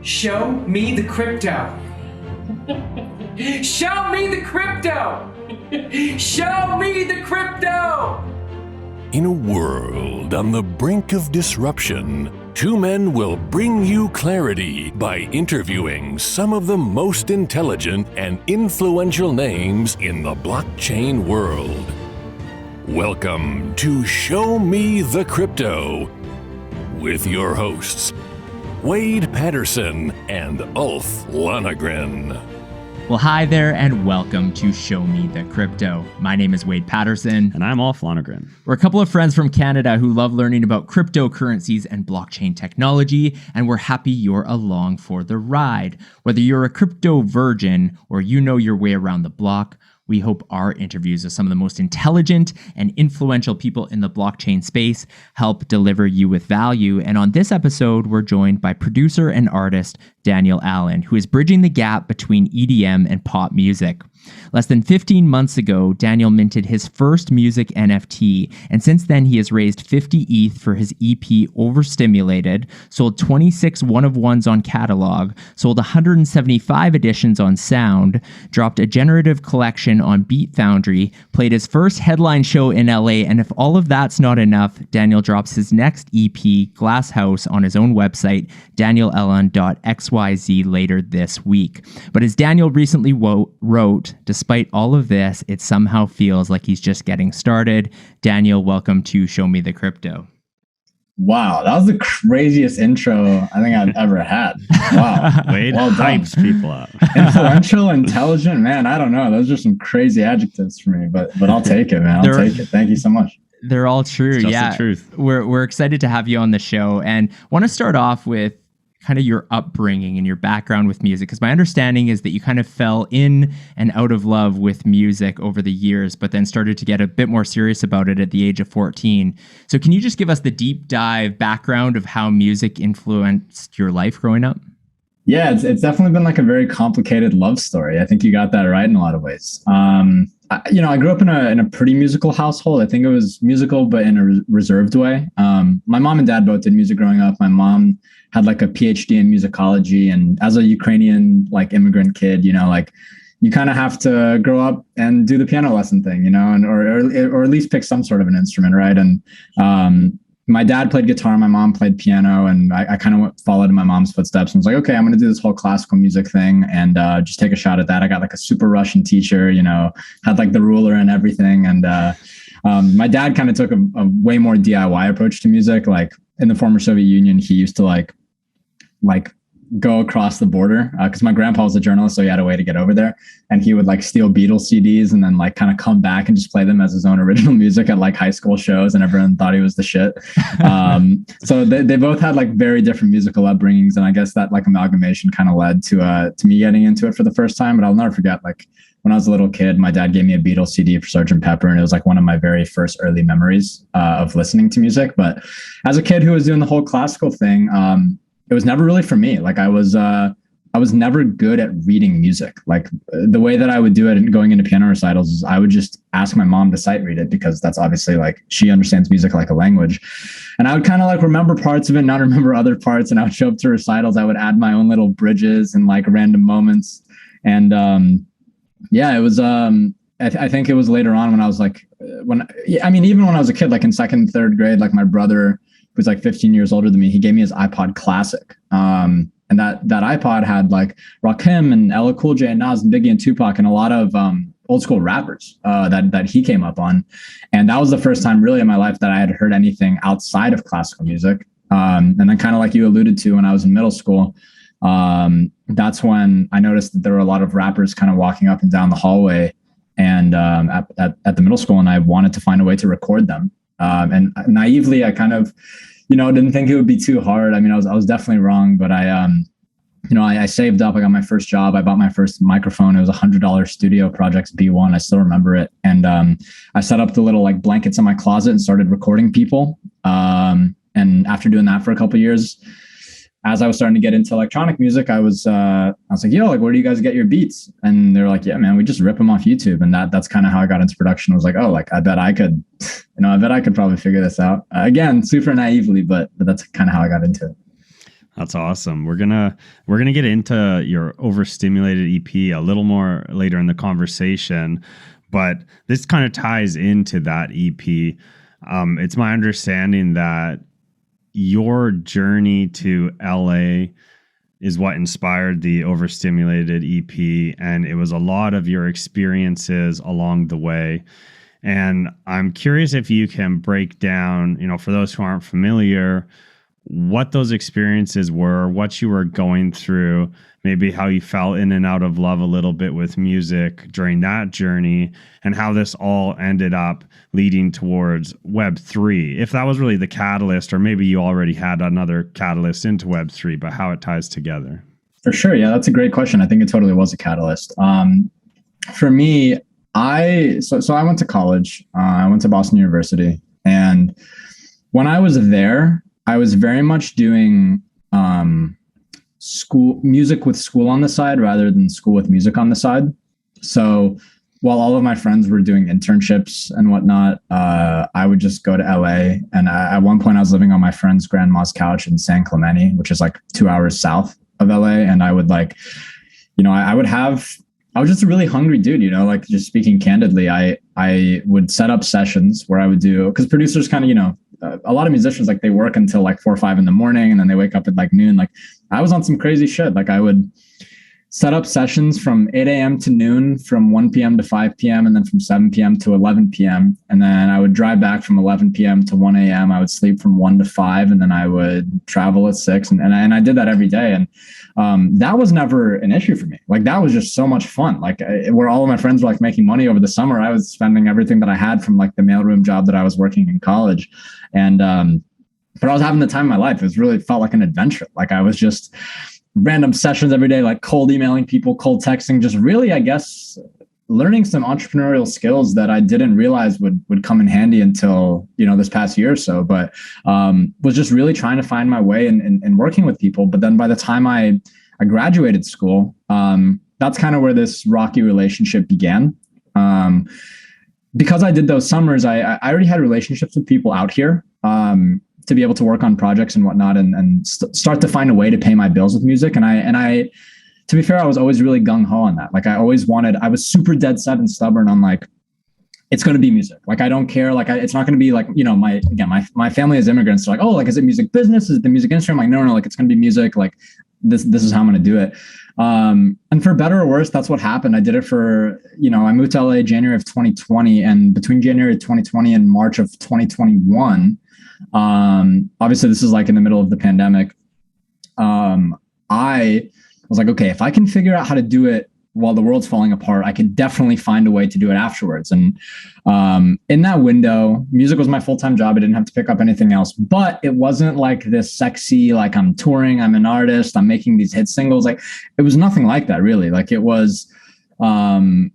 Show me the crypto. Show me the crypto. Show me the crypto. In a world on the brink of disruption, two men will bring you clarity by interviewing some of the most intelligent and influential names in the blockchain world. Welcome to Show Me the Crypto with your hosts, Wade Patterson and Ulf Lonergan. Well, hi there, and welcome to Show Me the Crypto. My name is Wade Patterson. And I'm Ulf Lonergan. We're a couple of friends from Canada who love learning about cryptocurrencies and blockchain technology, and we're happy you're along for the ride. Whether you're a crypto virgin or you know your way around the block, we hope our interviews with some of the most intelligent and influential people in the blockchain space help deliver you with value. And on this episode, we're joined by producer and artist Daniel Allan, who is bridging the gap between EDM and pop music. Less than 15 months ago, Daniel minted his first music NFT, and since then he has raised 50 ETH for his EP Overstimulated, sold 26 one-of-ones on Catalog, sold 175 editions on Sound, dropped a generative collection on Beat Foundry, played his first headline show in LA, and if all of that's not enough, Daniel drops his next EP, Glass House, on his own website, danielallan.xyz, later this week. But as Daniel recently wrote, despite all of this, it somehow feels like he's just getting started. Daniel, welcome to Show Me the Crypto. Wow, that was the craziest intro I think I've ever had. Wow. Wade hypes people up. Influential, intelligent, man, I don't know. Those are some crazy adjectives for me, but I'll take it, man. I'll take it. Thank you so much. They're all true. Just yeah. the truth. We're excited to have you on the show and want to start off with kind of your upbringing and your background with music, because my understanding is that you kind of fell in and out of love with music over the years, but then started to get a bit more serious about it at the age of 14. So can you just give us the deep dive background of how music influenced your life growing up? Yeah, it's definitely been like a very complicated love story. I think you got that right in a lot of ways. I grew up in a pretty musical household. I think it was musical, but in a reserved way. My mom and dad both did music growing up. My mom had like a PhD in musicology, and as a Ukrainian like immigrant kid, you kind of have to grow up and do the piano lesson thing, and or at least pick some sort of an instrument, right? And my dad played guitar, my mom played piano, and I kind of followed in my mom's footsteps and was like, okay, I'm going to do this whole classical music thing and just take a shot at that. I got like a super Russian teacher, had like the ruler and everything. And my dad kind of took a way more DIY approach to music. Like in the former Soviet Union, he used to like go across the border because my grandpa was a journalist, so he had a way to get over there, and he would like steal Beatles CDs and then like kind of come back and just play them as his own original music at like high school shows, and everyone thought he was the shit. So they both had like very different musical upbringings, and I guess that like amalgamation kind of led to me getting into it for the first time. But I'll never forget, like when I was a little kid, my dad gave me a Beatles CD for Sgt. Pepper, and it was like one of my very first early memories of listening to music. But as a kid who was doing the whole classical thing, it was never really for me. Like I was never good at reading music. Like the way that I would do it and going into piano recitals is I would just ask my mom to sight read it, because that's obviously like she understands music like a language. And I would kind of like remember parts of it, not remember other parts. And I would show up to recitals. I would add my own little bridges and like random moments. And it was I think it was later on when I was like even when I was a kid, like in second, third grade, like my brother, who's like 15 years older than me, he gave me his iPod Classic. And that iPod had like Rakim and LL Cool J and Nas and Biggie and Tupac and a lot of old school rappers that he came up on. And that was the first time really in my life that I had heard anything outside of classical music. And then kind of like you alluded to, when I was in middle school, that's when I noticed that there were a lot of rappers kind of walking up and down the hallway and at the middle school, and I wanted to find a way to record them. And naively, I kind of, didn't think it would be too hard. I mean, I was definitely wrong, but I saved up. I got my first job. I bought my first microphone. It was $100 Studio Projects B1. I still remember it. And I set up the little like blankets in my closet and started recording people. And after doing that for a couple of years, as I was starting to get into electronic music, I was like, yo, like, where do you guys get your beats? And they're like, yeah, man, we just rip them off YouTube. And that's kind of how I got into production. I was like, oh, like, I bet I could probably figure this out. Again, super naively, but that's kind of how I got into it. That's awesome. We're gonna get into your Overstimulated EP a little more later in the conversation, but this kind of ties into that EP. It's my understanding that your journey to LA is what inspired the Overstimulated EP, and it was a lot of your experiences along the way. And I'm curious if you can break down, for those who aren't familiar, what those experiences were, what you were going through, maybe how you fell in and out of love a little bit with music during that journey, and how this all ended up leading towards Web3. If that was really the catalyst, or maybe you already had another catalyst into Web3, but how it ties together. For sure. Yeah, that's a great question. I think it totally was a catalyst. For me, I went to college. I went to Boston University. And when I was there, I was very much doing school music with school on the side rather than school with music on the side. So while all of my friends were doing internships and whatnot, I would just go to LA. And at one point I was living on my friend's grandma's couch in San Clemente, which is like 2 hours south of LA. And I would I was just a really hungry dude, just speaking candidly. I would set up sessions where I would do, because producers kind of, a lot of musicians, they work until 4 or 5 in the morning and then they wake up at noon. I was on some crazy shit. I would set up sessions from 8 a.m. to noon, from 1 p.m. to 5 p.m. and then from 7 p.m. to 11 p.m. And then I would drive back from 11 p.m. to 1 a.m. I would sleep from 1 to 5 and then I would travel at 6. And I did that every day. And that was never an issue for me. That was just so much fun. Where all of my friends were making money over the summer, I was spending everything that I had from the mailroom job that I was working in college. And but I was having the time of my life. It felt like an adventure. I was just random sessions every day, cold emailing people, cold texting, just really, I guess, learning some entrepreneurial skills that I didn't realize would come in handy until, this past year or so, but was just really trying to find my way and working with people. But then by the time I graduated school, that's kind of where this rocky relationship began. Because I did those summers, I already had relationships with people out here to be able to work on projects and whatnot and start to find a way to pay my bills with music. And I, to be fair, I was always really gung-ho on that. I was super dead set and stubborn on it's going to be music. I don't care. It's not going to be my family is immigrants. So is it music business? Is it the music industry? I'm no, it's going to be music. This is how I'm going to do it. And for better or worse, that's what happened. I did it for, I moved to LA January of 2020, and between January of 2020 and March of 2021, obviously this is in the middle of the pandemic. I was okay, if I can figure out how to do it while the world's falling apart, I could definitely find a way to do it afterwards. And in that window, music was my full-time job. I didn't have to pick up anything else, but it wasn't this sexy, I'm touring, I'm an artist, I'm making these hit singles. It was nothing like that, really. It was, I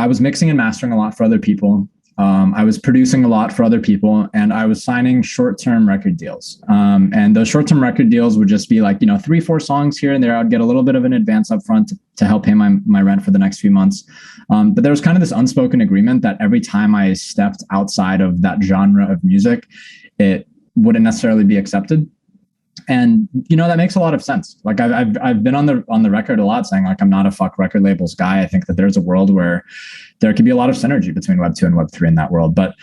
was mixing and mastering a lot for other people. I was producing a lot for other people, and I was signing short-term record deals. And those short-term record deals would just be 3-4 songs here and there. I'd get a little bit of an advance up front to help pay my rent for the next few months. But there was kind of this unspoken agreement that every time I stepped outside of that genre of music, it wouldn't necessarily be accepted. And that makes a lot of sense. I've been on the record a lot saying I'm not a fuck record labels guy. I think that there's a world where there could be a lot of synergy between Web2 and Web3 in that world. But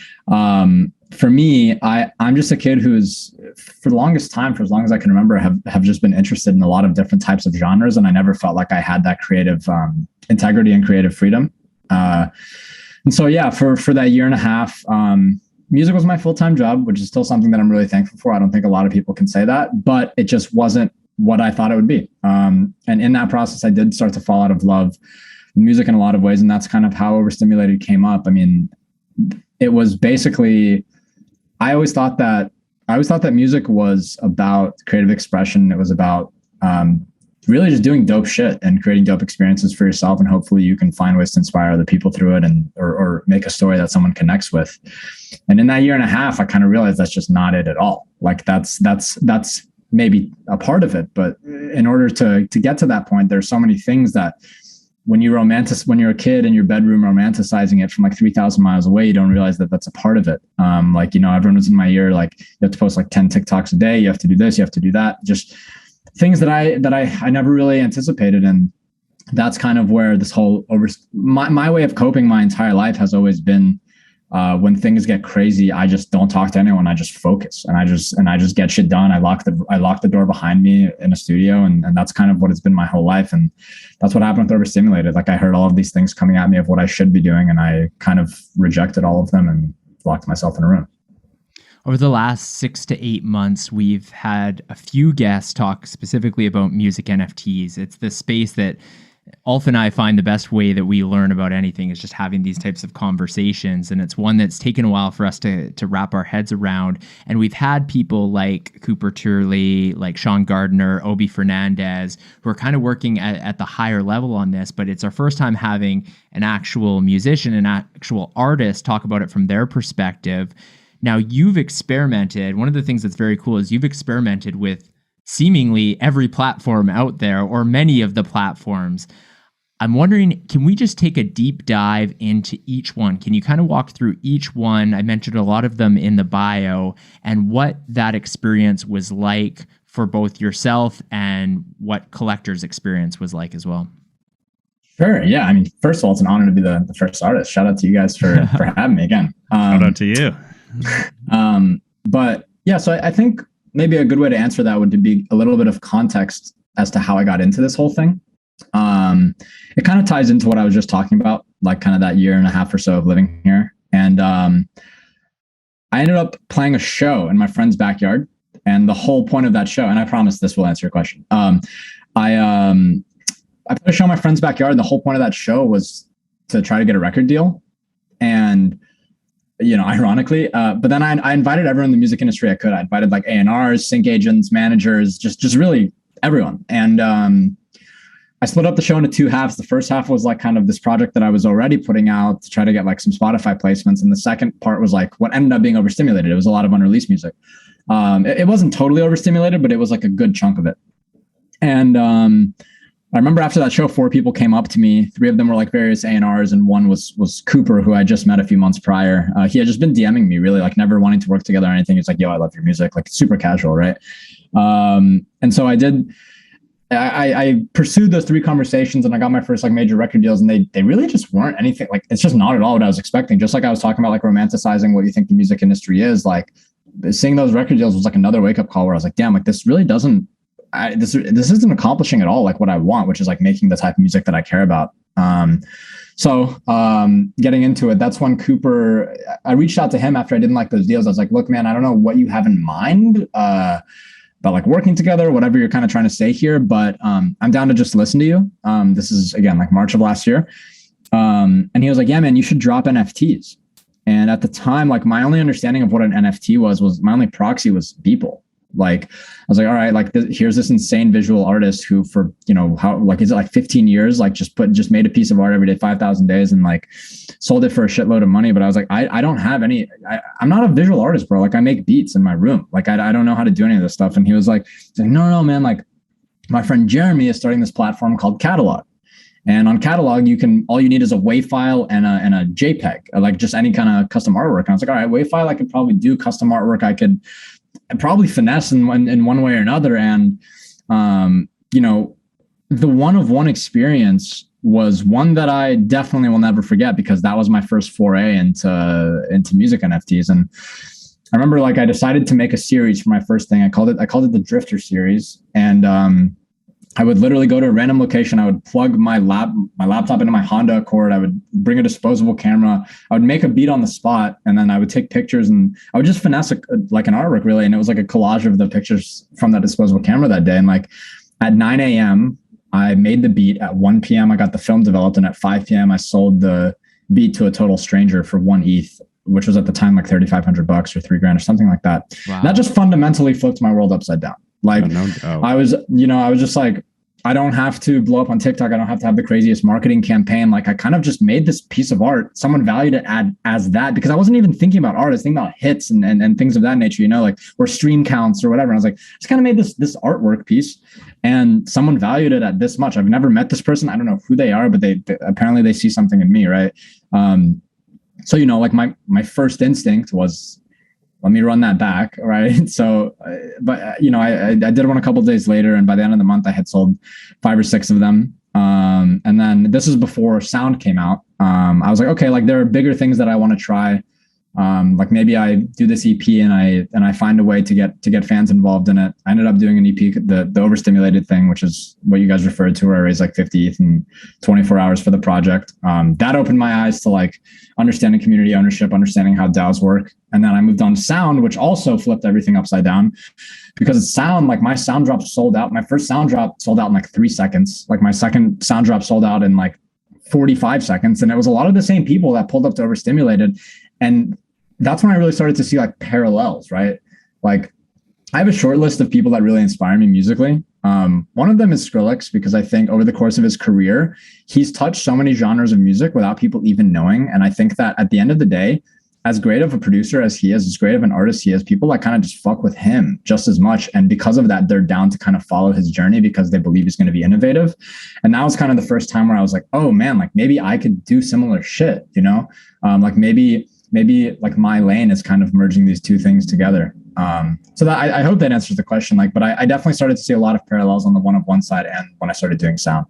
for me, I'm just a kid who's, for the longest time, for as long as I can remember, have just been interested in a lot of different types of genres, and I never felt like I had that creative integrity and creative freedom. And so yeah, for that year and a half, music was my full-time job, which is still something that I'm really thankful for. I don't think a lot of people can say that, but it just wasn't what I thought it would be. And in that process, I did start to fall out of love with music in a lot of ways. And that's kind of how Overstimulated came up. I mean, it was basically, I always thought that music was about creative expression. It was about really just doing dope shit and creating dope experiences for yourself. And hopefully you can find ways to inspire other people through it or make a story that someone connects with. And in that year and a half, I kind of realized that's just not it at all. That's maybe a part of it. But in order to get to that point, there's so many things that when you're a kid in your bedroom romanticizing it from 3,000 miles away, you don't realize that that's a part of it. Everyone was in my ear, you have to post 10 TikToks a day. You have to do this, you have to do that. Just things that I never really anticipated. And that's kind of where this whole my way of coping my entire life has always been, when things get crazy, I just don't talk to anyone. I just focus and I just get shit done. I lock the door behind me in a studio, and that's kind of what it's been my whole life. And that's what happened with Overstimulated. Like I heard all of these things coming at me of what I should be doing, and I kind of rejected all of them and locked myself in a room. Over the last 6 to 8 months, we've had a few guests talk specifically about music NFTs. It's the space that Ulf and I find the best way that we learn about anything is just having these types of conversations. And it's one that's taken a while for us to wrap our heads around. And we've had people like Cooper Turley, like Sean Gardner, Obi Fernandez, who are kind of working at the higher level on this. But it's our first time having an actual musician, an actual artist talk about it from their perspective. Now, you've experimented. One of the things that's very cool is you've experimented with seemingly every platform out there, or many of the platforms. I'm wondering, can we just take a deep dive into each one? Can you kind of walk through each one? I mentioned a lot of them in the bio, and what that experience was like for both yourself and what collector's experience was like as well. Sure. Yeah. I mean, first of all, it's an honor to be the first artist. Shout out to you guys for having me again. Shout out to you. But yeah, so I think maybe a good way to answer that would be a little bit of context as to how I got into this whole thing. It kind of ties into what I was just talking about, like kind of that year and a half or so of living here. And I ended up playing a show in my friend's backyard. And the whole point of that show, and I promise this will answer your question. I put a show in my friend's backyard. The whole point of that show was to try to get a record deal. And ironically, but then I invited everyone in the music industry I could. I invited like A&Rs, sync agents, managers, just really everyone. And I split up the show into two halves. The first half was like kind of this project that I was already putting out to try to get like some Spotify placements. And the second part was like what ended up being overstimulated. It was a lot of unreleased music. It wasn't totally overstimulated, but it was like a good chunk of it. And I remember after that show, 4 people came up to me. 3 of them were like various A&Rs, and one was Cooper, who I just met a few months prior. He had just been DMing me, really like never wanting to work together or anything. He's like, "Yo, I love your music," like super casual, right? And so I pursued those 3 conversations, and I got my first like major record deals, and they really just weren't anything. Like it's just not at all what I was expecting. Just like I was talking about, like romanticizing what you think the music industry is. Like seeing those record deals was like another wake up call where I was like, damn, like this really doesn't. This isn't accomplishing at all like what I want, which is like making the type of music that I care about. So getting into it, that's when Cooper, I reached out to him after I didn't like those deals. I was like, look, man, I don't know what you have in mind about like working together, whatever you're kind of trying to say here, but I'm down to just listen to you. This is again, like March of last year. And he was like, yeah, man, you should drop NFTs. And at the time, like my only understanding of what an NFT was my only proxy was Beeple. Like, I was like, all right, like here's this insane visual artist who for, how, like, is it like 15 years, like just made a piece of art every day, 5,000 days and like sold it for a shitload of money. But I was like, I don't have any, I'm not a visual artist, bro. Like I make beats in my room. Like, I don't know how to do any of this stuff. And he was like, no, man, like my friend Jeremy is starting this platform called Catalog. And on Catalog, all you need is a WAV file and a JPEG, like just any kind of custom artwork. And I was like, all right, WAV file, I could probably do custom artwork. I could probably finesse in one way or another. And, the one of one experience was one that I definitely will never forget because that was my first foray into music NFTs. And I remember like I decided to make a series for my first thing. I called it the Drifter series. And, I would literally go to a random location. I would plug my laptop into my Honda Accord. I would bring a disposable camera. I would make a beat on the spot, and then I would take pictures, and I would just finesse like an artwork, really. And it was like a collage of the pictures from that disposable camera that day. And like at 9 a.m., I made the beat. At 1 p.m., I got the film developed, and at 5 p.m., I sold the beat to a total stranger for 1 ETH, which was at the time like $3,500 or $3,000 or something like that. Wow. That just fundamentally flipped my world upside down. Like I was just like, I don't have to blow up on TikTok. I don't have to have the craziest marketing campaign. Like I kind of just made this piece of art. Someone valued it as that because I wasn't even thinking about art. I was thinking about hits and things of that nature, like or stream counts or whatever. And I was like, just kind of made this artwork piece and someone valued it at this much. I've never met this person. I don't know who they are, but they apparently they see something in me. Right. So, like my first instinct was, let me run that back. Right. So, but you know, I did one a couple of days later, and by the end of the month, I had sold 5 or 6 of them. And then this is before sound came out. I was like, okay, like there are bigger things that I want to try. Like maybe I do this EP and I find a way to get fans involved in it. I ended up doing an EP, the Overstimulated thing, which is what you guys referred to, where I raised like 50 ETH in 24 hours for the project. That opened my eyes to like understanding community ownership, understanding how DAOs work. And then I moved on to sound, which also flipped everything upside down, because it's sound, like my sound drop sold out. My first sound drop sold out in like 3 seconds. Like my second sound drop sold out in like 45 seconds. And it was a lot of the same people that pulled up to Overstimulated. And that's when I really started to see like parallels, right? Like I have a short list of people that really inspire me musically. One of them is Skrillex, because I think over the course of his career, he's touched so many genres of music without people even knowing. And I think that at the end of the day, as great of a producer as he is, as great of an artist he is, people like kind of just fuck with him just as much. And because of that, they're down to kind of follow his journey because they believe he's going to be innovative. And that was kind of the first time where I was like, oh man, like maybe I could do similar shit, you know? Like maybe like my lane is kind of merging these two things together. So that I hope that answers the question. Like, but I definitely started to see a lot of parallels on the one side and when I started doing sound.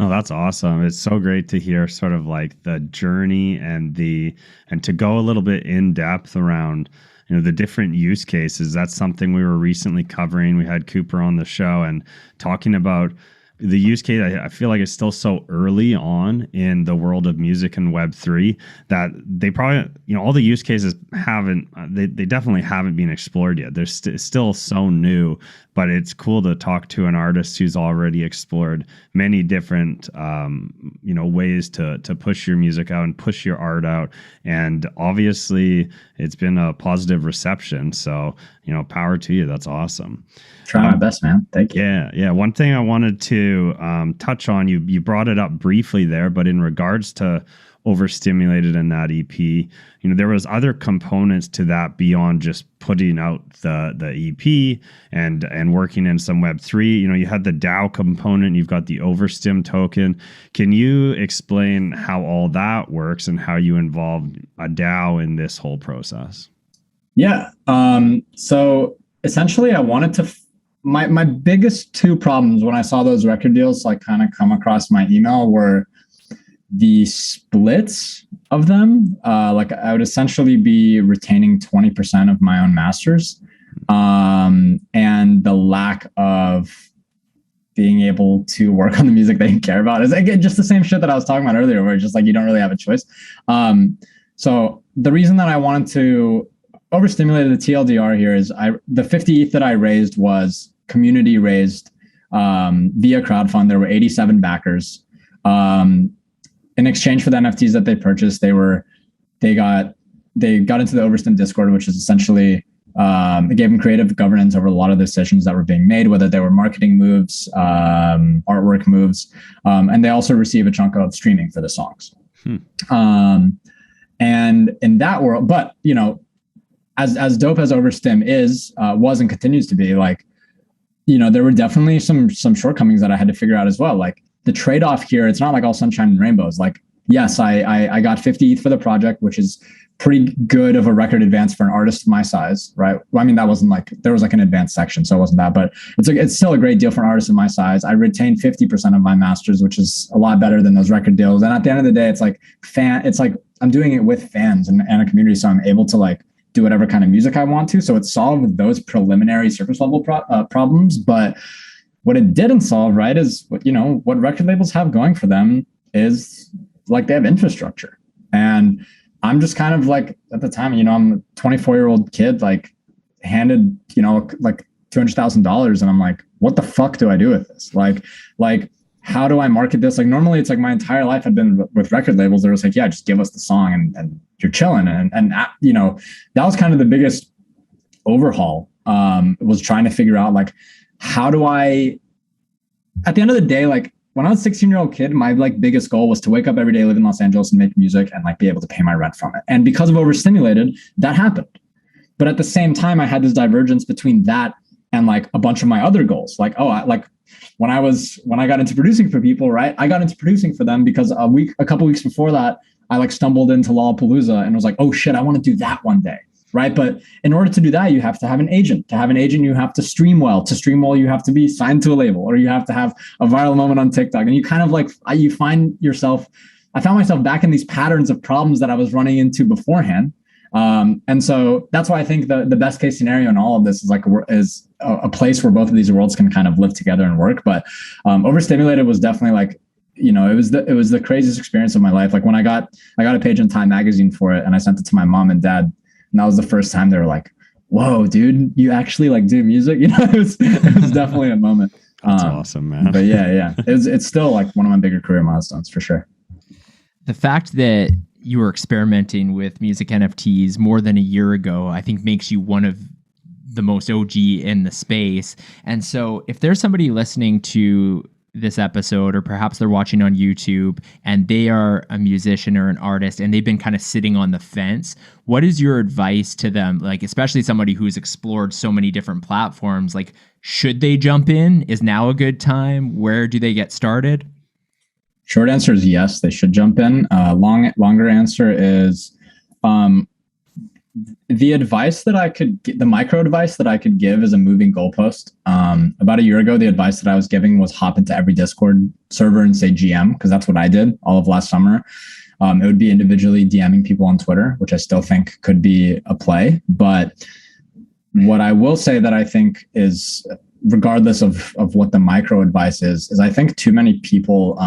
Oh, that's awesome. It's so great to hear sort of like the journey and to go a little bit in depth around, you know, the different use cases. That's something we were recently covering. We had Cooper on the show and talking about the use case. I feel like it's still so early on in the world of music and Web3 that they probably, you know, all the use cases they definitely haven't been explored yet. They're still so new, but it's cool to talk to an artist who's already explored many different, you know, ways to push your music out and push your art out. And obviously it's been a positive reception. So, you know, power to you. That's awesome. Try my best, man. Thank you. Yeah. One thing I wanted to touch on, you brought it up briefly there, but in regards to Overstimulated and that EP, you know, there was other components to that beyond just putting out the EP and working in some Web3. You know, you had the DAO component, you've got the Overstim token. Can you explain how all that works and how you involved a DAO in this whole process? Yeah. So essentially I wanted to my biggest 2 problems when I saw those record deals like kind of come across my email were the splits of them. Like I would essentially be retaining 20% of my own masters, and the lack of being able to work on the music they care about. Is again just the same shit that I was talking about earlier, where it's just like you don't really have a choice. So the reason that I wanted to Overstimulate the TLDR here is the 50 ETH that I raised was community raised via crowdfund. There were 87 backers. In exchange for the NFTs that they purchased, they got into the Overstim Discord, which is essentially it gave them creative governance over a lot of the decisions that were being made, whether they were marketing moves, artwork moves, and they also receive a chunk of streaming for the songs. And in that world, but you know, as dope as Overstim was and continues to be, like, you know, there were definitely some shortcomings that I had to figure out as well. Like the trade-off here, it's not like all sunshine and rainbows. Like, yes, I got 50 ETH for the project, which is pretty good of a record advance for an artist of my size, right? Well, I mean, that wasn't like, there was like an advanced section, so it wasn't that, but it's still a great deal for an artist of my size. I retained 50% of my masters, which is a lot better than those record deals. And at the end of the day, it's like I'm doing it with fans and a community, so I'm able to like do whatever kind of music I want to. So it solved those preliminary surface level problems. But what it didn't solve, right, is what record labels have going for them is like they have infrastructure. And I'm just kind of like, at the time, I'm a 24-year-old kid, like handed, like $200,000. And I'm like, what the fuck do I do with this? Like, how do I market this? Like, normally it's like my entire life had been with record labels. They were like, yeah, just give us the song and you're chilling. And that was kind of the biggest overhaul, was trying to figure out like, how do I, at the end of the day, like when I was a 16-year-old kid, my like biggest goal was to wake up every day, live in Los Angeles and make music and like be able to pay my rent from it. And because of Overstimulated, that happened. But at the same time, I had this divergence between that and like a bunch of my other goals. Like, when I got into producing for people, right? I got into producing for them because a couple weeks before that, I like stumbled into Lollapalooza and was like, oh shit, I want to do that one day. right? But in order to do that, you have to have an agent. To have an agent, you have to stream well. To stream well, you have to be signed to a label, or you have to have a viral moment on TikTok. And you kind of like, you find yourself, I found myself back in these patterns of problems that I was running into beforehand. And so that's why I think the best case scenario in all of this is like a place where both of these worlds can kind of live together and work. But Overstimulated was definitely like, it was the craziest experience of my life. Like when I got a page in Time magazine for it, and I sent it to my mom and dad, and that was the first time they were like, "Whoa, dude, you actually like do music?" It was definitely a moment. That's awesome, man. But yeah, it's still like one of my bigger career milestones for sure. The fact that you were experimenting with music NFTs more than a year ago, I think makes you one of the most OG in the space. And so if there's somebody listening to this episode, or perhaps they're watching on YouTube and they are a musician or an artist and they've been kind of sitting on the fence, what is your advice to them? Like, especially somebody who's explored so many different platforms, like, should they jump in? Is now a good time? Where do they get started? Short answer is yes, they should jump in. Longer answer is the advice that I could get, the micro advice that I could give is a moving goalpost. About a year ago, the advice that I was giving was hop into every Discord server and say GM, because that's what I did all of last summer. It would be individually DMing people on Twitter, which I still think could be a play. But what I will say that I think is, regardless of what the micro advice is I think too many people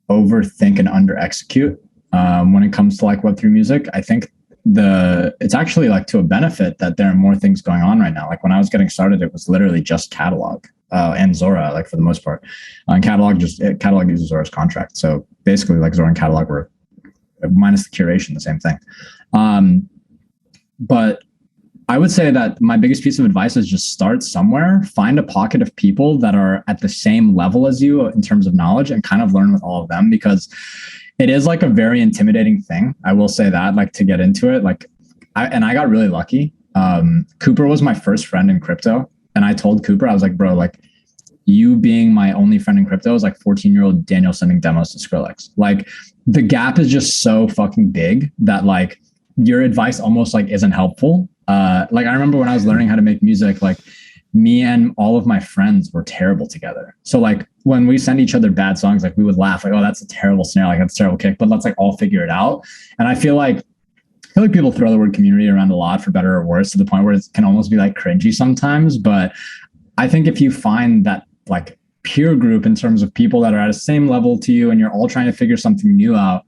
overthink and under execute when it comes to like Web3 music. I think it's actually like to a benefit that there are more things going on right now. Like when I was getting started, it was literally just Catalog and Zora, like for the most part. And Catalog uses Zora's contract. So basically like Zora and Catalog were, minus the curation, the same thing. But I would say that my biggest piece of advice is just start somewhere, find a pocket of people that are at the same level as you in terms of knowledge, and kind of learn with all of them, because it is like a very intimidating thing. I will say that, like, to get into it, like, I got really lucky. Cooper was my first friend in crypto. And I told Cooper, I was like, bro, like, you being my only friend in crypto is like 14-year-old Daniel sending demos to Skrillex. Like, the gap is just so fucking big that like your advice almost like isn't helpful. Like I remember when I was learning how to make music, like me and all of my friends were terrible together. So like when we send each other bad songs, like we would laugh like, oh, that's a terrible snare, like that's a terrible kick, but let's like all figure it out. And I feel like people throw the word community around a lot, for better or worse, to the point where it can almost be like cringy sometimes. But I think if you find that like peer group in terms of people that are at the same level to you and you're all trying to figure something new out,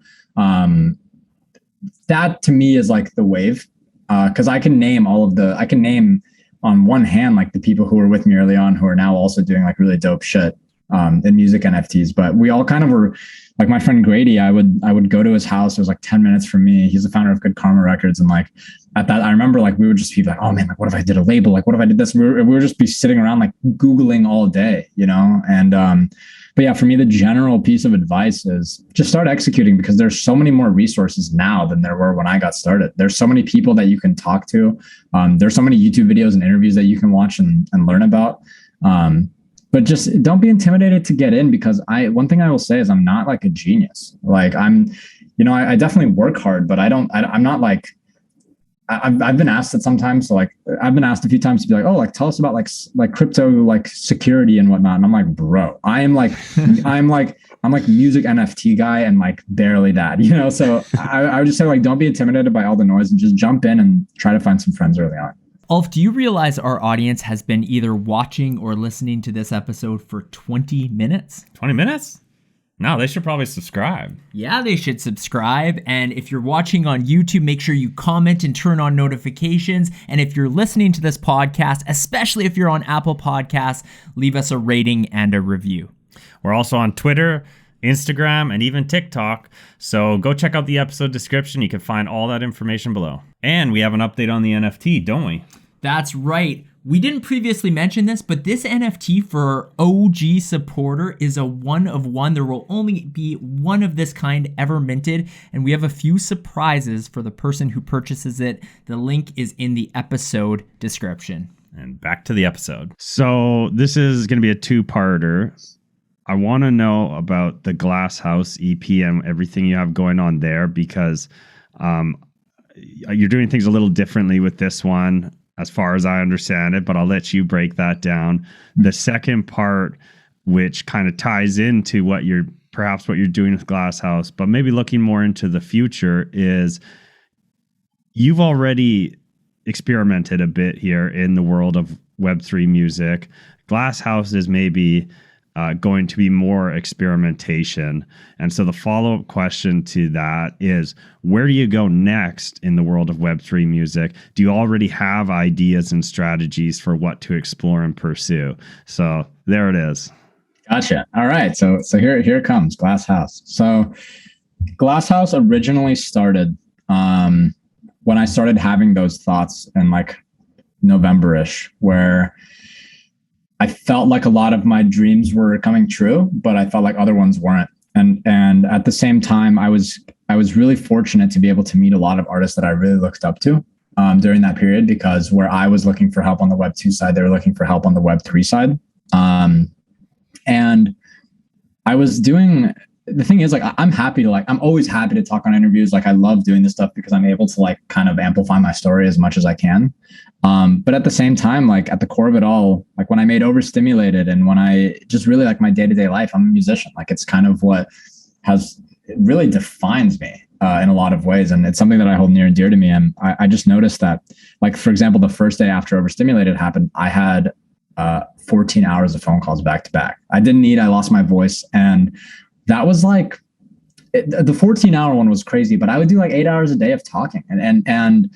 that to me is like the wave. Because I can name on one hand like the people who were with me early on who are now also doing like really dope shit in music NFTs. But we all kind of were like, my friend Grady, I would go to his house. It was like 10 minutes from me. He's the founder of Good Karma Records. And like at that, I remember like we would just be like, oh man, like what if I did a label? Like what if I did this? We would just be sitting around like Googling all day, you know? And but yeah, for me, the general piece of advice is just start executing, because there's so many more resources now than there were when I got started. There's so many people that you can talk to. There's so many YouTube videos and interviews that you can watch and learn about. But just don't be intimidated to get in, because one thing I will say is I'm not like a genius. Like I definitely work hard, but I'm not like, I've been asked it sometimes. So like I've been asked a few times to be like, oh, like tell us about like crypto, like security and whatnot. And I'm like, bro, I'm like music NFT guy and like barely that, you know? So I would just say like, don't be intimidated by all the noise and just jump in and try to find some friends early on. Ulf, do you realize our audience has been either watching or listening to this episode for 20 minutes? 20 minutes? No, they should probably subscribe. Yeah, they should subscribe. And if you're watching on YouTube, make sure you comment and turn on notifications. And if you're listening to this podcast, especially if you're on Apple Podcasts, leave us a rating and a review. We're also on Twitter, Instagram, and even TikTok. So go check out the episode description. You can find all that information below. And we have an update on the NFT, don't we? That's right. We didn't previously mention this, but this NFT for OG supporter is a one of one. There will only be one of this kind ever minted, and we have a few surprises for the person who purchases it. The link is in the episode description. And back to the episode. So this is going to be a two-parter. I want to know about the Glass House EP and everything you have going on there, because you're doing things a little differently with this one, as far as I understand it, but I'll let you break that down. The second part, which kind of ties into what you're doing with Glasshouse, but maybe looking more into the future, is you've already experimented a bit here in the world of Web3 music. Glasshouse is maybe going to be more experimentation. And so the follow-up question to that is, where do you go next in the world of Web3 music? Do you already have ideas and strategies for what to explore and pursue? So there it is. Gotcha. All right. So here it comes, Glasshouse. So Glasshouse originally started when I started having those thoughts in like November-ish, where I felt like a lot of my dreams were coming true, but I felt like other ones weren't. And at the same time, I was really fortunate to be able to meet a lot of artists that I really looked up to during that period, because where I was looking for help on the Web2 side, they were looking for help on the Web3 side. And I was doing, the thing is, like, I'm always happy to talk on interviews. Like, I love doing this stuff because I'm able to like kind of amplify my story as much as I can. But at the same time, like at the core of it all, like when I made Overstimulated and when I just really like my day-to-day life, I'm a musician. Like, it's kind of what it really defines me in a lot of ways. And it's something that I hold near and dear to me. And I just noticed that, like, for example, the first day after Overstimulated happened, I had 14 hours of phone calls back to back. I lost my voice. And that was like, the 14-hour one was crazy, but I would do like 8 hours a day of talking. And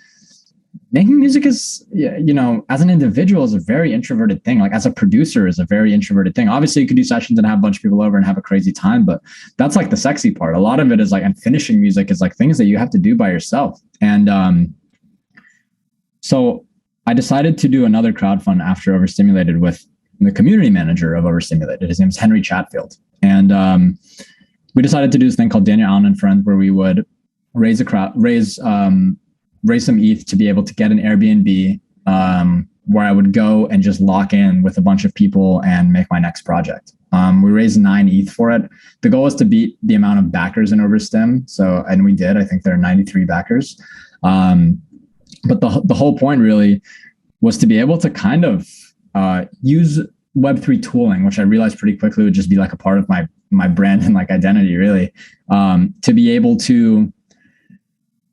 making music is, you know, as an individual is a very introverted thing. Like as a producer is a very introverted thing. Obviously you could do sessions and have a bunch of people over and have a crazy time, but that's like the sexy part. A lot of it is like, and finishing music is like things that you have to do by yourself. And so I decided to do another crowdfund after Overstimulated with the community manager of Overstimulated. His name is Henry Chatfield. And we decided to do this thing called Daniel Allan and Friends, where we would raise some ETH to be able to get an Airbnb where I would go and just lock in with a bunch of people and make my next project. We raised 9 ETH for it. The goal was to beat the amount of backers in Overstim. So, and we did. I think there are 93 backers. But the whole point really was to be able to kind of use Web3 tooling, which I realized pretty quickly would just be like a part of my brand and like identity, really, to be able to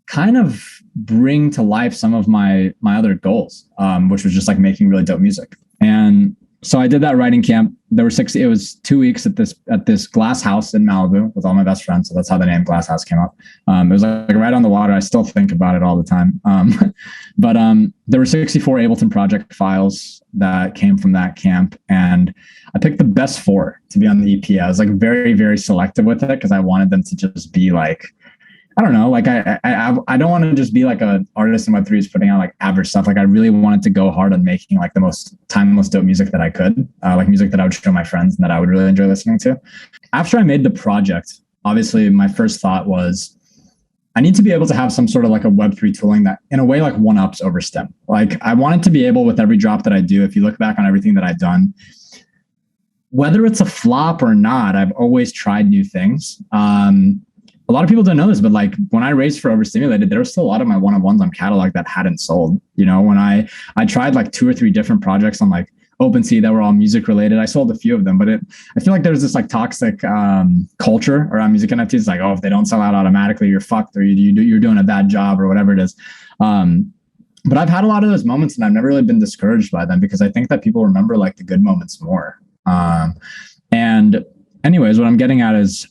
kind of bring to life some of my other goals, which was just like making really dope music. And so I did that writing camp. There were it was 2 weeks at this glass house in Malibu with all my best friends. So that's how the name Glass House came up. It was like right on the water. I still think about it all the time. But there were 64 Ableton project files that came from that camp. And I picked the best 4 to be on the EP. I was like very, very selective with it because I wanted them to just be like, I don't know, like I don't want to just be like an artist in Web3 is putting out like average stuff. Like I really wanted to go hard on making like the most timeless dope music that I could, like music that I would show my friends and that I would really enjoy listening to. After I made the project, obviously my first thought was I need to be able to have some sort of like a Web3 tooling that in a way like one-ups Overstim. Like I wanted to be able with every drop that I do, if you look back on everything that I've done, whether it's a flop or not, I've always tried new things. A lot of people don't know this, but like when I raised for Overstimulated, there was still a lot of my one-on-ones on Catalog that hadn't sold. You know, when I tried like 2 or 3 different projects on like OpenSea that were all music related, I sold a few of them, but I feel like there's this like toxic culture around music NFTs. It's like, oh, if they don't sell out automatically, you're fucked, or you're doing a bad job or whatever it is. But I've had a lot of those moments and I've never really been discouraged by them because I think that people remember like the good moments more. And anyways, what I'm getting at is,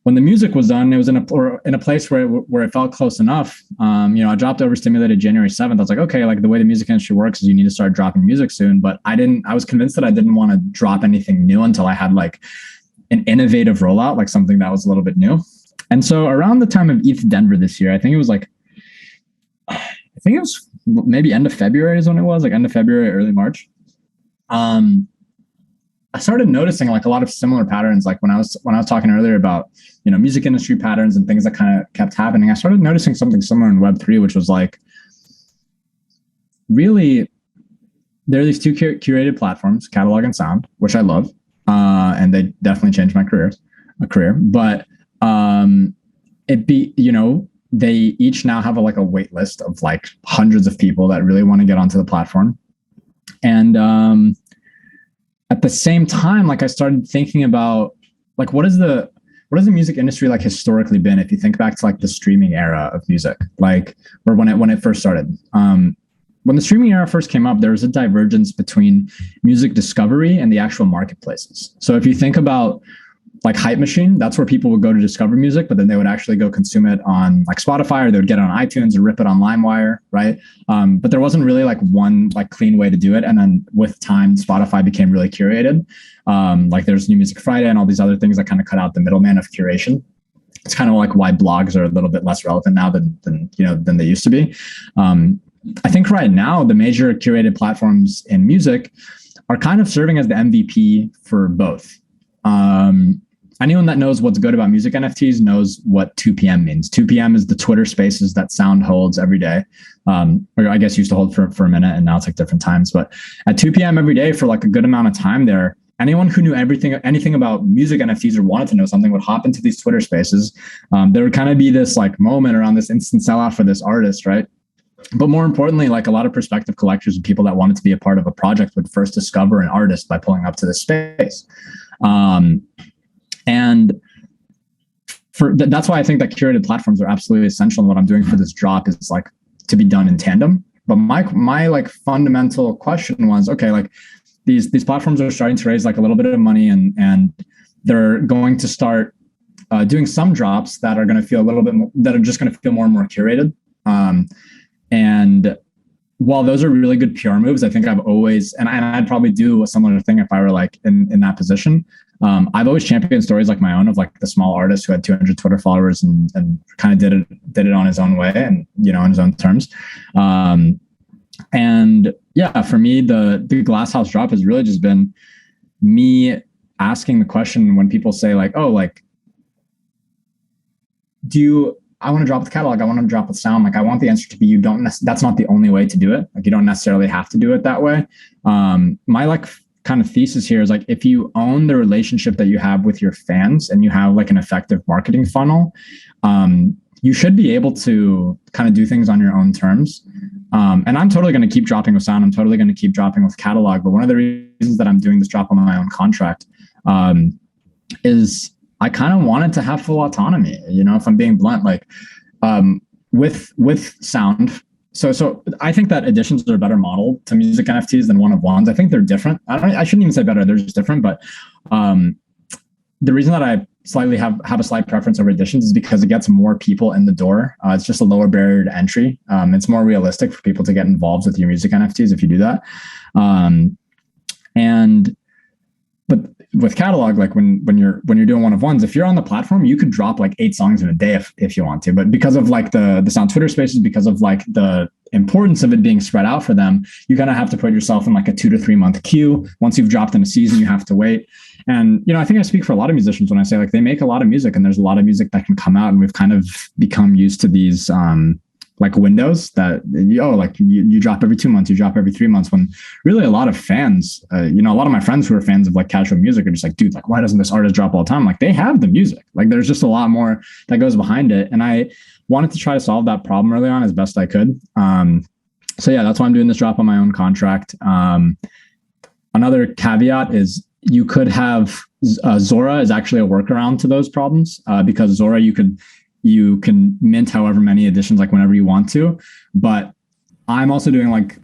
when the music was done, it was in a place where it felt close enough. You know, I dropped Overstimulated January 7th. I was like, okay, like the way the music industry works is you need to start dropping music soon. But I was convinced that I didn't want to drop anything new until I had like an innovative rollout, like something that was a little bit new. And so around the time of ETH Denver this year, I think it was maybe end of February is when it was, like end of February, early March. I started noticing like a lot of similar patterns. Like when I was talking earlier about, you know, music industry patterns and things that kind of kept happening, I started noticing something similar in Web3, which was like, really, there are these 2 curated platforms, Catalog and Sound, which I love. And they definitely changed my career. But they each now have a wait list of like hundreds of people that really want to get onto the platform. And at the same time, like I started thinking about like what has the music industry like historically been? If you think back to like the streaming era of music, like or when it first started. When the streaming era first came up, there was a divergence between music discovery and the actual marketplaces. So if you think about like Hype Machine, that's where people would go to discover music, but then they would actually go consume it on like Spotify, or they would get it on iTunes or rip it on LimeWire, right? But there wasn't really like one like clean way to do it. And then with time, Spotify became really curated. Like there's New Music Friday and all these other things that kind of cut out the middleman of curation. It's kind of like why blogs are a little bit less relevant now than they used to be. I think right now the major curated platforms in music are kind of serving as the MVP for both. Anyone that knows what's good about music NFTs knows what 2 p.m. means. 2 p.m. is the Twitter Spaces that Sound holds every day, or I guess used to hold for a minute, and now it's like different times. But at 2 p.m. every day for like a good amount of time there, anyone who knew anything about music NFTs or wanted to know something would hop into these Twitter Spaces. There would kind of be this like moment around this instant sellout for this artist, right? But more importantly, like a lot of prospective collectors and people that wanted to be a part of a project would first discover an artist by pulling up to this space. And that's why I think that curated platforms are absolutely essential. And what I'm doing for this drop is like to be done in tandem. But my like fundamental question was, okay, like these platforms are starting to raise like a little bit of money, and they're going to start doing some drops that are going to feel a little bit more, that are just going to feel more and more curated. And while those are really good PR moves, I think I've always, and I'd probably do a similar thing if I were like in that position. I've always championed stories like my own of like the small artist who had 200 Twitter followers and kind of did it on his own way and, on his own terms. And yeah, for me, the Glass House drop has really just been me asking the question when people say like, oh, like, I want to drop with catalog. I want to drop with sound. Like I want the answer to be, that's not the only way to do it. Like you don't necessarily have to do it that way. My like kind of thesis here is like, if you own the relationship that you have with your fans and you have like an effective marketing funnel, you should be able to kind of do things on your own terms. And I'm totally going to keep dropping with sound. I'm totally going to keep dropping with catalog. But one of the reasons that I'm doing this drop on my own contract is I kind of wanted to have full autonomy, if I'm being blunt, like with sound. So I think that editions are a better model to music NFTs than one-of-ones. I think they're different. I shouldn't even say better. They're just different. But the reason that I slightly have a slight preference over editions is because it gets more people in the door. It's just a lower barrier to entry. It's more realistic for people to get involved with your music NFTs if you do that. But with catalog, like when you're doing one-of-ones, if you're on the platform, you could drop like 8 songs in a day if you want to. But because of like the sound Twitter Spaces, because of like the importance of it being spread out for them, you kind of have to put yourself in like a 2 to 3 month queue. Once you've dropped in a season, you have to wait. And I think I speak for a lot of musicians when I say like they make a lot of music and there's a lot of music that can come out, and we've kind of become used to these like windows that you drop every 2 months, you drop every 3 months, when really a lot of fans, a lot of my friends who are fans of like casual music are just like, dude, like why doesn't this artist drop all the time? Like they have the music, like there's just a lot more that goes behind it. And I wanted to try to solve that problem early on as best I could. So yeah, that's why I'm doing this drop on my own contract. Another caveat is you could have Zora is actually a workaround to those problems, because Zora you can mint however many editions, like whenever you want to. But I'm also doing like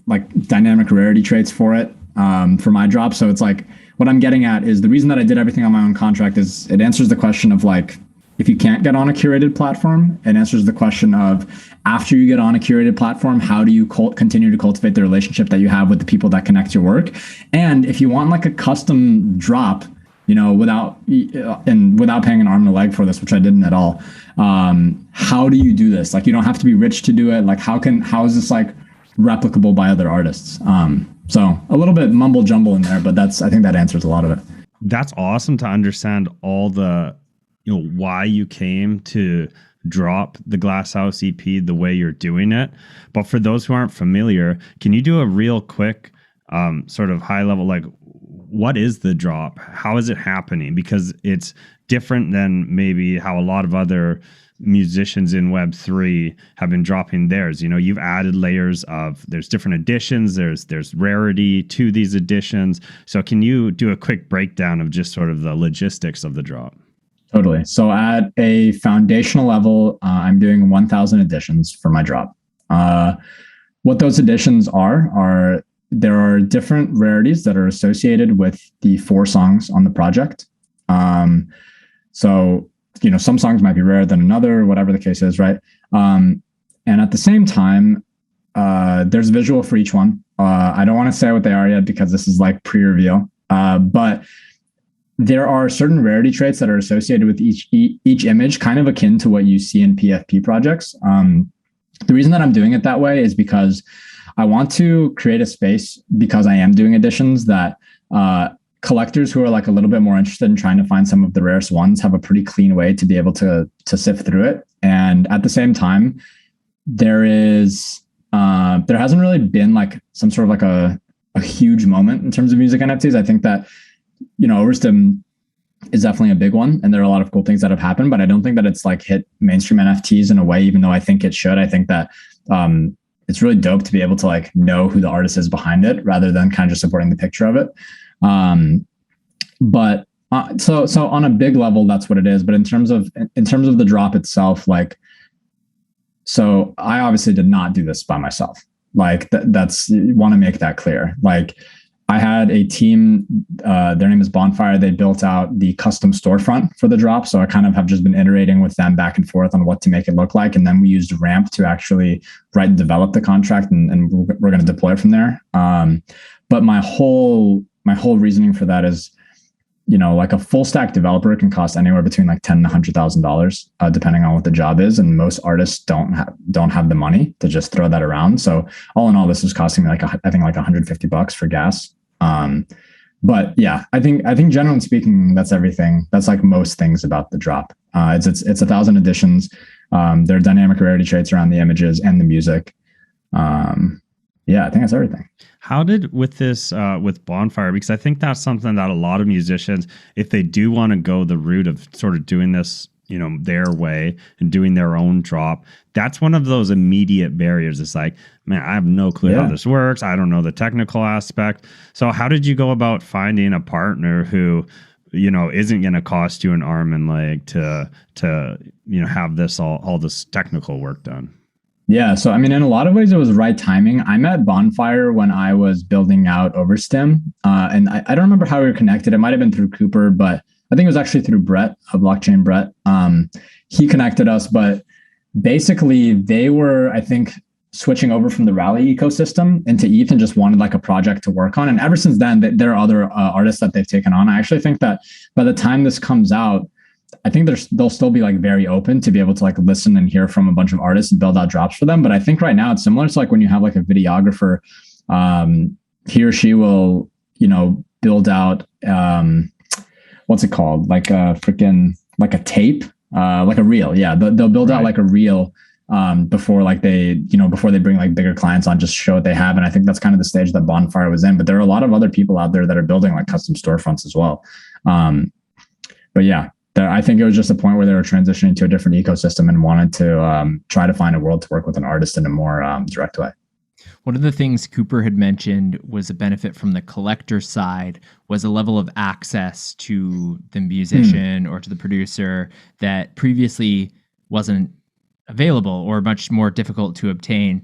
dynamic rarity traits for it, for my drop. So it's like, what I'm getting at is the reason that I did everything on my own contract is it answers the question of like, if you can't get on a curated platform, it answers the question of after you get on a curated platform, how do you continue to cultivate the relationship that you have with the people that connect your work? And if you want like a custom drop, without paying an arm and a leg for this, which I didn't at all. How do you do this? Like, you don't have to be rich to do it. Like, how is this like replicable by other artists? So a little bit mumble jumble in there, but I think that answers a lot of it. That's awesome to understand all the, why you came to drop the Glass House EP the way you're doing it. But for those who aren't familiar, can you do a real quick, sort of high level, like, what is the drop? How is it happening? Because it's different than maybe how a lot of other musicians in Web3 have been dropping theirs. You've added layers of, there's different editions, there's rarity to these editions. So can you do a quick breakdown of just sort of the logistics of the drop? Totally. So at a foundational level, I'm doing 1,000 editions for my drop. What those editions are there are different rarities that are associated with the 4 songs on the project. So some songs might be rarer than another, whatever the case is, right? And at the same time, there's visual for each one. I don't want to say what they are yet because this is like pre-reveal, but there are certain rarity traits that are associated with each image, kind of akin to what you see in PFP projects. The reason that I'm doing it that way is because I want to create a space, because I am doing editions, that collectors who are like a little bit more interested in trying to find some of the rarest ones have a pretty clean way to be able to sift through it. And at the same time, there hasn't really been like some sort of like a huge moment in terms of music NFTs. I think that, Overstim is definitely a big one, and there are a lot of cool things that have happened, but I don't think that it's like hit mainstream NFTs in a way, even though I think it should. I think that it's really dope to be able to like know who the artist is behind it rather than kind of just supporting the picture of it. But so on a big level, that's what it is. But in terms of the drop itself, like, so I obviously did not do this by myself. Like that's want to make that clear. Like, I had a team, their name is Bonfire. They built out the custom storefront for the drop. So I kind of have just been iterating with them back and forth on what to make it look like. And then we used Ramp to actually write and develop the contract, and we're going to deploy from there. But my whole reasoning for that is, like a full stack developer can cost anywhere between like $10,000 and $100,000, depending on what the job is. And most artists don't have the money to just throw that around. So all in all, this was costing me I think like $150 for gas. But yeah, I think generally speaking, that's everything. That's like most things about the drop. It's 1,000 editions. There are dynamic rarity traits around the images and the music. Yeah, I think that's everything. How did with this with Bonfire? Because I think that's something that a lot of musicians, if they do want to go the route of sort of doing this, their way and doing their own drop, that's one of those immediate barriers. It's like, man, I have no clue how this works. I don't know the technical aspect. So how did you go about finding a partner who, isn't going to cost you an arm and leg to have this all this technical work done? Yeah. So, I mean, in a lot of ways, it was right timing. I met Bonfire when I was building out Overstim. And I don't remember how we were connected. It might have been through Cooper, but I think it was actually through Brett, a blockchain Brett. He connected us, but basically they were, I think, switching over from the Rally ecosystem into ETH and just wanted like a project to work on. And ever since then, there are other artists that they've taken on. I actually think that by the time this comes out, I think they'll still be like very open to be able to like listen and hear from a bunch of artists and build out drops for them. But I think right now it's similar to like when you have like a videographer, he or she will, build out, what's it called? Like a like a tape, like a reel. Yeah. They'll build out like a reel, before like before they bring like bigger clients on, just show what they have. And I think that's kind of the stage that Bonfire was in, but there are a lot of other people out there that are building like custom storefronts as well. But yeah, I think it was just a point where they were transitioning to a different ecosystem and wanted to try to find a world to work with an artist in a more direct way. One of the things Cooper had mentioned was a benefit from the collector side was a level of access to the musician or to the producer that previously wasn't available or much more difficult to obtain.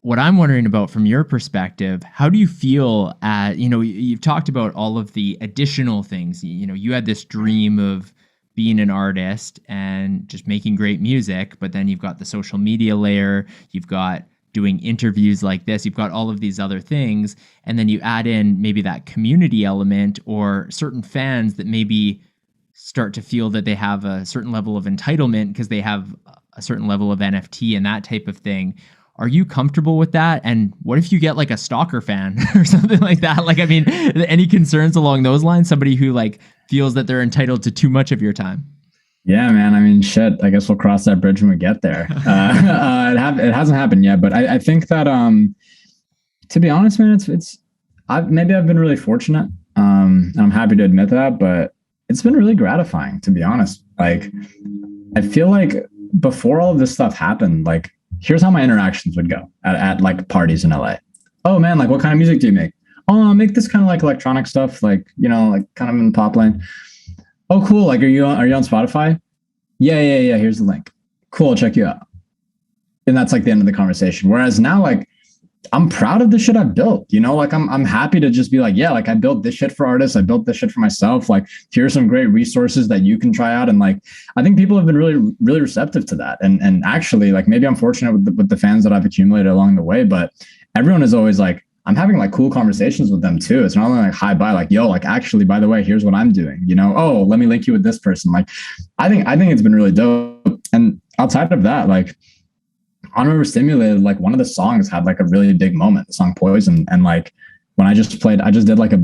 What I'm wondering about from your perspective, how do you feel you've talked about all of the additional things, you had this dream of being an artist and just making great music, but then you've got the social media layer, you've got doing interviews like this, you've got all of these other things, and then you add in maybe that community element or certain fans that maybe start to feel that they have a certain level of entitlement because they have a certain level of NFT and that type of thing. Are you comfortable with that? And what if you get like a stalker fan or something like that? Like, I mean, any concerns along those lines? Somebody who like feels that they're entitled to too much of your time? Yeah, man. I mean, shit. I guess we'll cross that bridge when we get there. It hasn't happened yet, but I think that, to be honest, man, I've been really fortunate And I'm happy to admit that, but it's been really gratifying, to be honest. Like, I feel like before all of this stuff happened, like, here's how my interactions would go at like parties in LA. Oh man, like what kind of music do you make? Oh, I make this kind of like electronic stuff, like, you know, like kind of in the pop lane. Oh, cool. Like, are you on Spotify? Yeah. Here's the link. Cool. I'll check you out. And that's like the end of the conversation. Whereas now, like, I'm proud of the shit I built, you know, like I'm happy to just be like, yeah, like I built this shit for artists. I built this shit for myself. Like, here's some great resources that you can try out. And like, I think people have been really, really receptive to that. And actually, like, maybe I'm fortunate with the fans that I've accumulated along the way, but everyone is always like, I'm having like cool conversations with them too. It's not only like, hi, bye, like, yo, like, actually, by the way, here's what I'm doing, you know? Oh, let me link you with this person. Like, I think it's been really dope. And outside of that, like, on Overstimulated, like one of the songs had like a really big moment, the song Poison. And like when I just did like a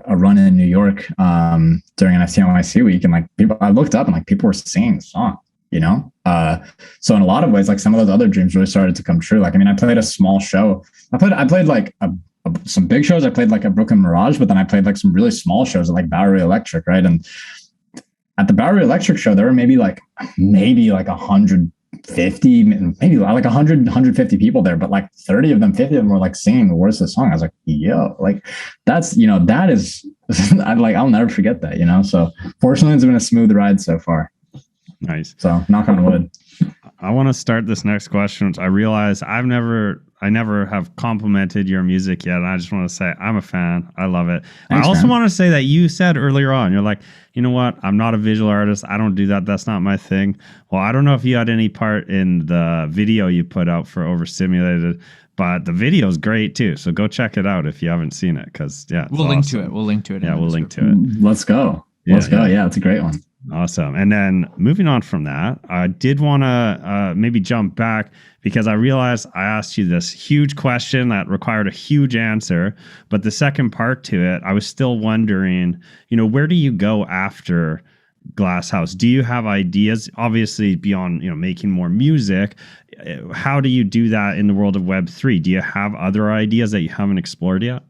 run in New York during NFT NYC week, and like I looked up and like people were singing the song, you know? So in a lot of ways, like some of those other dreams really started to come true. Like, I mean, I played a small show. I played like some big shows. I played like a Brooklyn Mirage, but then I played like some really small shows at like Bowery Electric, right? And at the Bowery Electric show, there were maybe like 150, maybe like 150 people there, but like 50 of them were like singing the words of the song. I was like, yo, like that's, you know, that is I'll never forget that, you know? So fortunately it's been a smooth ride so far. Nice. So knock on wood. I want to start this next question, which I realize I never have complimented your music yet. And I just want to say I'm a fan. I love it. Thanks, I also man. want to say that you said earlier on, you're like, you know what? I'm not a visual artist. I don't do that. That's not my thing. Well, I don't know if you had any part in the video you put out for Overstimulated, but the video is great too. So go check it out if you haven't seen it. Cause yeah, we'll link to it. We'll link to it. Yeah, we'll link to it. Let's go. Let's go. Yeah, it's a great one. Awesome. And then moving on from that, I did want to maybe jump back because I realized I asked you this huge question that required a huge answer. But the second part to it, I was still wondering, you know, where do you go after Glasshouse? Do you have ideas, obviously beyond, you know, making more music? How do you do that in the world of Web3? Do you have other ideas that you haven't explored yet?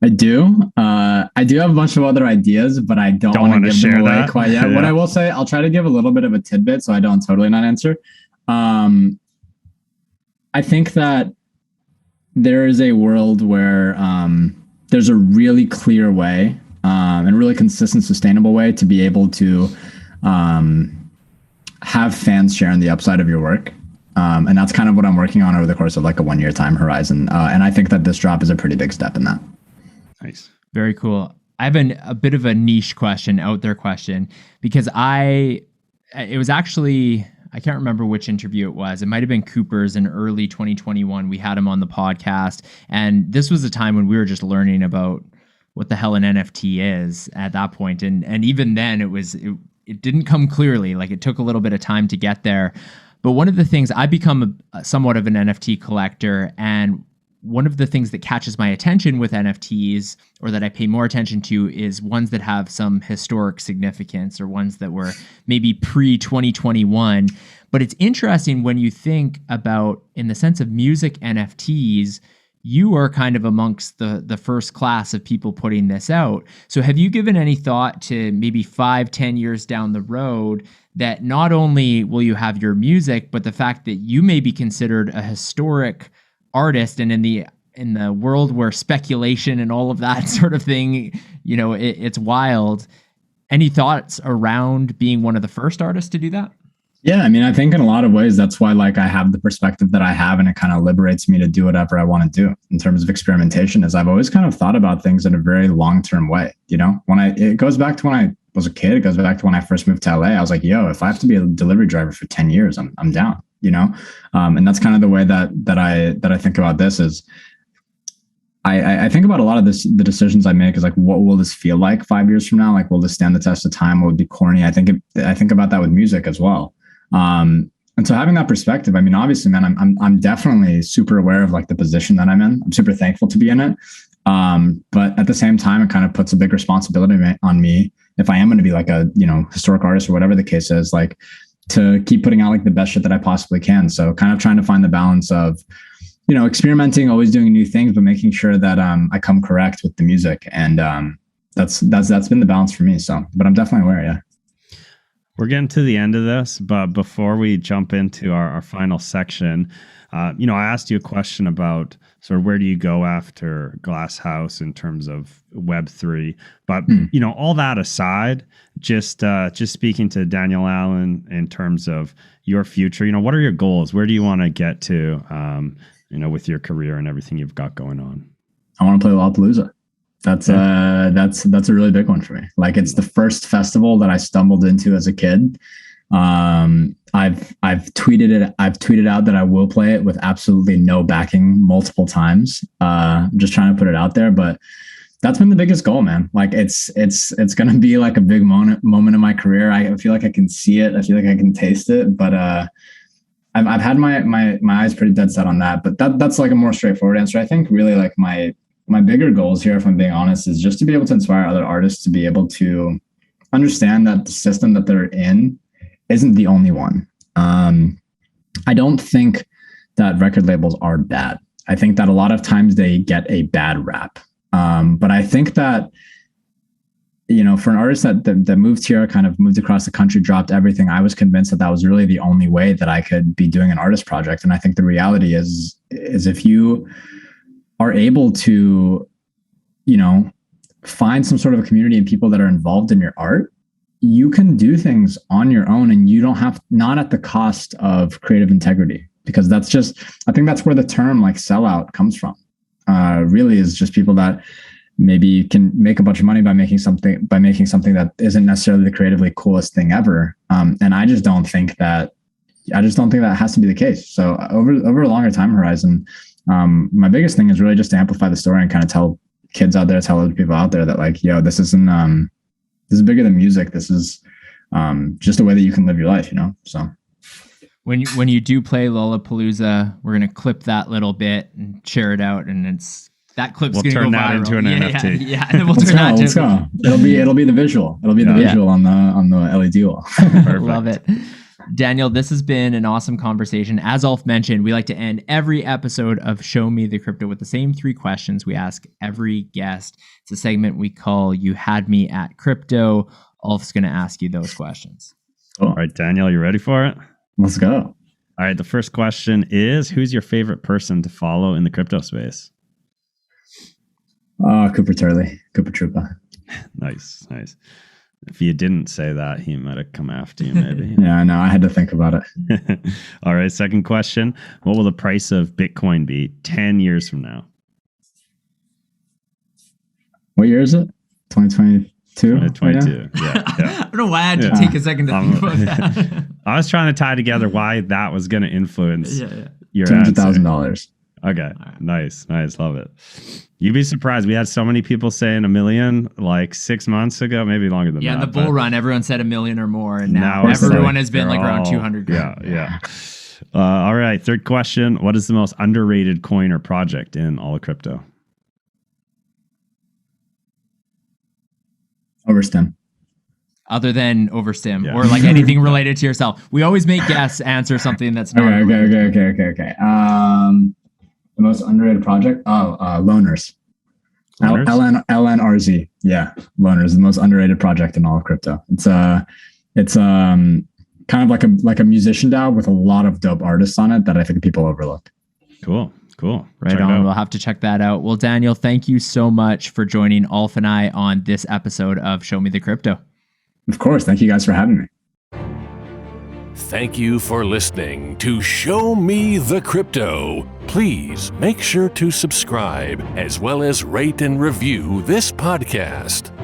I do. I do have a bunch of other ideas, but I don't want to give them away quite yet. Yeah. What I will say, I'll try to give a little bit of a tidbit so I don't totally not answer. I think that there is a world where there's a really clear way and a really consistent, sustainable way to be able to have fans share in the upside of your work. And that's kind of what I'm working on over the course of like a 1-year time horizon. And I think that this drop is a pretty big step in that. Nice. Very cool. I have a bit of a niche question, out there question, because it was actually, I can't remember which interview it was. It might have been Cooper's in early 2021. We had him on the podcast. And this was a time when we were just learning about what the hell an NFT is at that point. And even then it didn't come clearly. Like, it took a little bit of time to get there. But one of the things, I become somewhat of an NFT collector, and one of the things that catches my attention with NFTs, or that I pay more attention to, is ones that have some historic significance, or ones that were maybe pre-2021. But it's interesting when you think about, in the sense of music NFTs, you are kind of amongst the first class of people putting this out. So have you given any thought to maybe 5-10 years down the road that not only will you have your music, but the fact that you may be considered a historic artist, and in the world where speculation and all of that sort of thing, you know, it's wild. Any thoughts around being one of the first artists to do that? Yeah, I mean, I think in a lot of ways, that's why like I have the perspective that I have, and it kind of liberates me to do whatever I want to do in terms of experimentation. Is I've always kind of thought about things in a very long-term way. You know, it goes back to when I was a kid. It goes back to when I first moved to LA. I was like, yo, if I have to be a delivery driver for 10 years, I'm down. You know, and that's kind of the way that I think about this. Is I think about a lot of the decisions I make is like, what will this feel like 5 years from now? Like, will this stand the test of time? Will it be corny? I think about that with music as well. And so having that perspective, I mean, obviously, man, I'm definitely super aware of like the position that I'm in. I'm super thankful to be in it. But at the same time, it kind of puts a big responsibility on me if I am going to be like a, you know, historic artist or whatever the case is, like, to keep putting out like the best shit that I possibly can. So kind of trying to find the balance of experimenting, always doing new things, but making sure that I come correct with the music. And that's been the balance for me. So, but I'm definitely aware. Yeah. We're getting to the end of this, but before we jump into our final section, I asked you a question about sort of where do you go after Glass House in terms of Web3. But, all that aside, just speaking to Daniel Allan in terms of your future, what are your goals? Where do you want to get to, with your career and everything you've got going on? I want to play Lollapalooza. That's a really big one for me. Like, it's the first festival that I stumbled into as a kid. I've tweeted out that I will play it with absolutely no backing multiple times. Just trying to put it out there, but that's been the biggest goal, man. Like, it's going to be like a big moment in my career. I feel like I can see it. I feel like I can taste it, but, I've had my eyes pretty dead set on that, but that's like a more straightforward answer. I think really like my bigger goals here, if I'm being honest, is just to be able to inspire other artists to be able to understand that the system that they're in isn't the only one. I don't think that record labels are bad. I think that a lot of times they get a bad rap. But I think that, for an artist that moved here, kind of moved across the country, dropped everything, I was convinced that was really the only way that I could be doing an artist project. And I think the reality is if you are able to, find some sort of a community and people that are involved in your art, you can do things on your own, and you don't have, not at the cost of creative integrity, because I think that's where the term like sellout comes from. Really is just people that maybe can make a bunch of money by making something that isn't necessarily the creatively coolest thing ever. And I just don't think that has to be the case. So over a longer time horizon, my biggest thing is really just to amplify the story and kind of tell kids out there, tell other people out there that like, yo, this is bigger than music. This is just a way that you can live your life, So when you do play Lollapalooza, we're gonna clip that little bit and share it out, and that clip's we'll gonna turn go that viral. into an NFT. Yeah, and then we'll turn that let's go. It'll be the visual. It'll be the visual on the LED wall. Love it. Daniel, this has been an awesome conversation. As Ulf mentioned, we like to end every episode of Show Me the Crypto with the same 3 questions we ask every guest. It's a segment we call You Had Me at Crypto. Ulf's going to ask you those questions. Cool. All right, Daniel, you ready for it? Let's go. All right, the first question is, who's your favorite person to follow in the crypto space? Cooper Turley, Cooper Troopa. Nice. If you didn't say that, he might have come after you, maybe. Yeah, I know. I had to think about it. All right, second question. What will the price of Bitcoin be 10 years from now? What year is it? 2022? 2022. Yeah. I don't know why I had to take a second to think about that. I was trying to tie together why that was going to influence your $200,000. Okay. Right. Nice. Love it. You'd be surprised. We had so many people saying $1 million like 6 months ago, maybe longer than that. Yeah, in the bull run, everyone said $1 million or more, and now everyone has been like around 200 grand. Yeah. All right. Third question. What is the most underrated coin or project in all of crypto? Overstim. Other than Overstim or like anything related to yourself. We always make guests answer something that's not. Okay. The most underrated project? Loaners. LNRZ. Yeah, Loaners, the most underrated project in all of crypto. It's kind of like a musician DAO with a lot of dope artists on it that I think people overlook. Cool. Right check on. We'll have to check that out. Well, Daniel, thank you so much for joining Ulf and I on this episode of Show Me the Crypto. Of course. Thank you guys for having me. Thank you for listening to Show Me the Crypto. Please make sure to subscribe as well as rate and review this podcast.